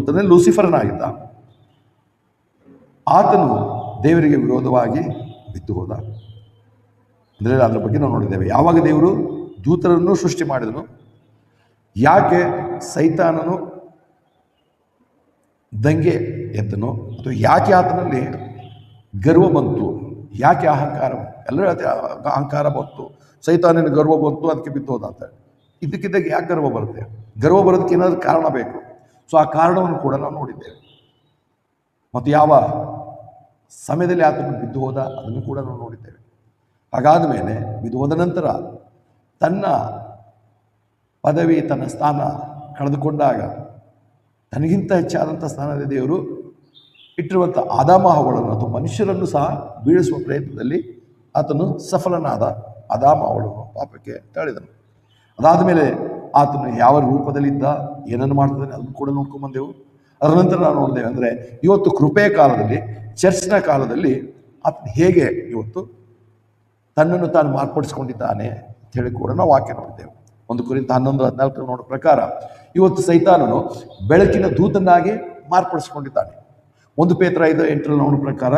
ದೂತನೇ ಲೂಸಿಫರ್ನಾಗಿದ್ದ. ಆತನು ದೇವರಿಗೆ ವಿರೋಧವಾಗಿ ಬಿದ್ದು ಹೋದ. ಅಂದರೆ ಅದರ ಬಗ್ಗೆ ನಾವು ನೋಡಿದ್ದೇವೆ. ಯಾವಾಗ ದೇವರು ದೂತರನ್ನು ಸೃಷ್ಟಿ ಮಾಡಿದನು, ಯಾಕೆ ಸೈತಾನನು ದಂಗೆ ಎದ್ದನು, ಅಥವಾ ಯಾಕೆ ಆತನಲ್ಲಿ ಗರ್ವ ಬಂತು, ಯಾಕೆ ಅಹಂಕಾರ, ಎಲ್ಲರೂ ಅಹಂಕಾರ ಬಂತು, ಸೈತಾನನ ಗರ್ವ ಬಂತು, ಅದಕ್ಕೆ ಬಿದ್ದು ಹೋದ ಅಂತ. ಇದಕ್ಕಿದ್ದಾಗ ಯಾಕೆ ಗರ್ವ ಬರುತ್ತೆ? ಗರ್ವ ಬರೋದಕ್ಕೆ ಏನಾದರೂ ಕಾರಣ ಬೇಕು. ಸೊ ಆ ಕಾರಣವನ್ನು ಕೂಡ ನಾವು ನೋಡಿದ್ದೇವೆ. ಮತ್ತು ಯಾವ ಸಮಯದಲ್ಲಿ ಆತನು ಬಿದ್ದು ಹೋದ ಅದನ್ನು ಕೂಡ ನಾವು ನೋಡಿದ್ದೇವೆ. ಹಾಗಾದ ಮೇಲೆ ಬಿದ್ದು ಹೋದ ನಂತರ ತನ್ನ ಪದವಿ, ತನ್ನ ಸ್ಥಾನ ಕಳೆದುಕೊಂಡಾಗ ತನಗಿಂತ ಹೆಚ್ಚಾದಂಥ ಸ್ಥಾನದ ದೇವರು ಇಟ್ಟಿರುವಂಥ ಆದಾಮ ಹವ್ವಳನ್ನು ಅಥವಾ ಮನುಷ್ಯರನ್ನು ಸಹ ಬೀಳಿಸುವ ಪ್ರಯತ್ನದಲ್ಲಿ ಆತನು ಸಫಲನಾದ. ಆದಾಮ ಹವ್ವಳನ್ನು ಪಾಪಕ್ಕೆ ತಳ್ಳಿದನು. ಅದಾದ ಮೇಲೆ ಆತನು ಯಾವ ರೂಪದಲ್ಲಿದ್ದ, ಏನನ್ನು ಮಾಡ್ತಿದ್ದಾನೆ ಅದನ್ನು ಕೂಡ ನೋಡ್ಕೊಂಡ್ಬಂದೆವು. ಅದರ ನಂತರ ನಾವು ನೋಡಿದೆವು ಅಂದರೆ ಇವತ್ತು ಕೃಪೆಯ ಕಾಲದಲ್ಲಿ, ಚರ್ಚ್ನ ಕಾಲದಲ್ಲಿ ಆತನು ಹೇಗೆ ಇವತ್ತು ತನ್ನನ್ನು ತಾನು ಮಾರ್ಪಡಿಸ್ಕೊಂಡಿದ್ದಾನೆ ಅಂತ ಹೇಳಿ ಕೂಡ ನಾವು ವಾಕ್ಯ ನೋಡಿದ್ದೆವು. 1 ಕೊರಿಂಥ 11:14 ನೋಡೋ ಪ್ರಕಾರ ಇವತ್ತು ಸೈತಾನನು ಬೆಳಕಿನ ದೂತನಾಗಿ ಮಾರ್ಪಡಿಸ್ಕೊಂಡಿದ್ದಾನೆ. 1 ಪೇತ್ರ 5:8 ನೋಡೋ ಪ್ರಕಾರ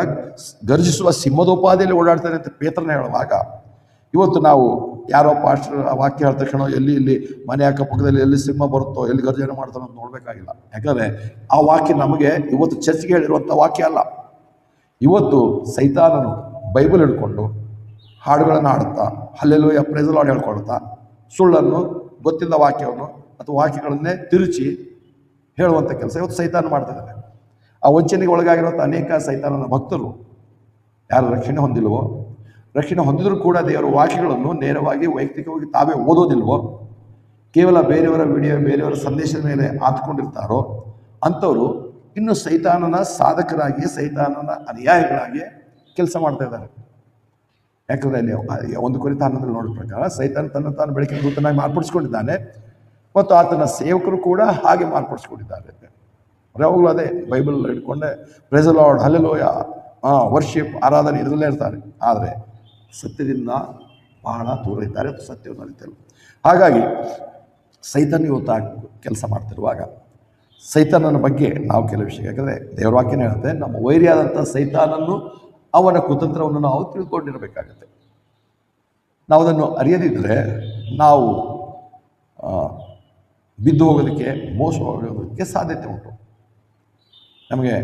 ಗರ್ಜಿಸುವ ಸಿಂಹದೋಪಾದಿಯಲ್ಲಿ ಓಡಾಡ್ತಾನೆ ಅಂತ ಪೇತ್ರನ ಹೇಳುವಾಗ, ಇವತ್ತು ನಾವು ಯಾರೋ ಪಾಸ್ಟರ್ ವಾಕ್ಯ ಹೇಳಿದ ತಕ್ಷಣ ಎಲ್ಲಿ ಮನೆ ಅಕ್ಕಪಕ್ಕದಲ್ಲಿ ಎಲ್ಲಿ ಸಿಂಹ ಬರುತ್ತೋ, ಎಲ್ಲಿ ಗರ್ಜನೆ ಮಾಡ್ತಾನೋ ಅಂತ ನೋಡಬೇಕಾಗಿಲ್ಲ. ಯಾಕಂದರೆ ಆ ವಾಕ್ಯ ನಮಗೆ ಇವತ್ತು ಚರ್ಚ್ಗೆ ಹೇಳಿರುವಂಥ ವಾಕ್ಯ ಅಲ್ಲ. ಇವತ್ತು ಸೈತಾನನು ಬೈಬಲ್ ಹಿಡ್ಕೊಂಡು ಹಾಡುಗಳನ್ನು ಹಾಡುತ್ತಾ, ಹಲ್ಲೆಲೂಯಾ ಪ್ರೈಸ್ ದಿ ಲಾರ್ಡ್ ಹೇಳ್ಕೊಳ್ತಾ, ಸುಳ್ಳನ್ನು, ಗೊತ್ತಿಲ್ಲದ ವಾಕ್ಯವನ್ನು ಅಥವಾ ವಾಕ್ಯಗಳನ್ನೇ ತಿರುಚಿ ಹೇಳುವಂಥ ಕೆಲಸ ಇವತ್ತು ಸೈತಾನ ಮಾಡ್ತಿದ್ದಾನೆ. ಆ ವಂಚನೆಗೆ ಒಳಗಾಗಿರುವಂಥ ಅನೇಕ ಸೈತಾನನ ಭಕ್ತರು ಯಾರು ರಕ್ಷಣೆ ಹೊಂದಿಲ್ವೋ, ರಕ್ಷಣೆ ಹೊಂದಿದರೂ ಕೂಡ ದೇವರ ವಾಕ್ಯಗಳನ್ನು ನೇರವಾಗಿ ವೈಯಕ್ತಿಕವಾಗಿ ತಾವೇ ಓದೋದಿಲ್ವೋ, ಕೇವಲ ಬೇರೆಯವರ ವಿಡಿಯೋ, ಬೇರೆಯವರ ಸಂದೇಶದ ಮೇಲೆ ಆತ್ಕೊಂಡಿರ್ತಾರೋ ಅಂಥವರು ಇನ್ನು ಸೈತಾನನ ಸಾಧಕರಾಗಿ, ಸೈತಾನನ ಅನುಯಾಯಿಗಳಾಗಿ ಕೆಲಸ ಮಾಡ್ತಾ ಇದ್ದಾರೆ. ಯಾಕಂದರೆ ಅಲ್ಲಿ 1 ಕೊರಿಂಥ 11 ನೋಡೋ ಪ್ರಕಾರ ಸೈತಾನ ತನ್ನ ತಾನು ಬೆಳಕಿನ ದೂತನಾಗಿ ಮಾರ್ಪಡಿಸ್ಕೊಂಡಿದ್ದಾನೆ ಮತ್ತು ಆತನ ಸೇವಕರು ಕೂಡ ಹಾಗೆ ಮಾರ್ಪಡಿಸ್ಕೊಂಡಿದ್ದಾರೆ. ಯಾವಾಗಲೂ ಅದೇ ಬೈಬಲ್ ಹಿಡ್ಕೊಂಡೆ praise the lord, hallelujah, worship, ಆರಾಧನೆ ಇದರಲ್ಲೇ ಇರ್ತಾರೆ. ಆದರೆ ಸತ್ಯದಿಂದ ಬಹಳ ದೂರ ಇದ್ದಾರೆ, ಸತ್ಯವನ್ನು ಅರಿತಲ್ಲ. ಹಾಗಾಗಿ ಸೈತಾನ ಇವತ್ತು ಕೆಲಸ ಮಾಡ್ತಿರುವಾಗ ಸೈತಾನನ ಬಗ್ಗೆ ನಾವು ಕೆಲವು ವಿಷಯ, ಯಾಕಂದರೆ ದೇವರ ವಾಕ್ಯನೇ ಹೇಳುತ್ತೆ, ನಮ್ಮ ವೈರಿಯಾದಂಥ ಸೈತಾನನ್ನು, ಅವನ ಕುತಂತ್ರವನ್ನು ನಾವು ತಿಳ್ಕೊಂಡಿರಬೇಕಾಗತ್ತೆ. ನಾವು ಅದನ್ನು ಅರಿಯದಿದ್ದರೆ ನಾವು ಬಿದ್ದು ಹೋಗೋದಕ್ಕೆ, ಮೋಸ ಹೋಗೋದಕ್ಕೆ ಸಾಧ್ಯತೆ ಉಂಟು. ನಮಗೆ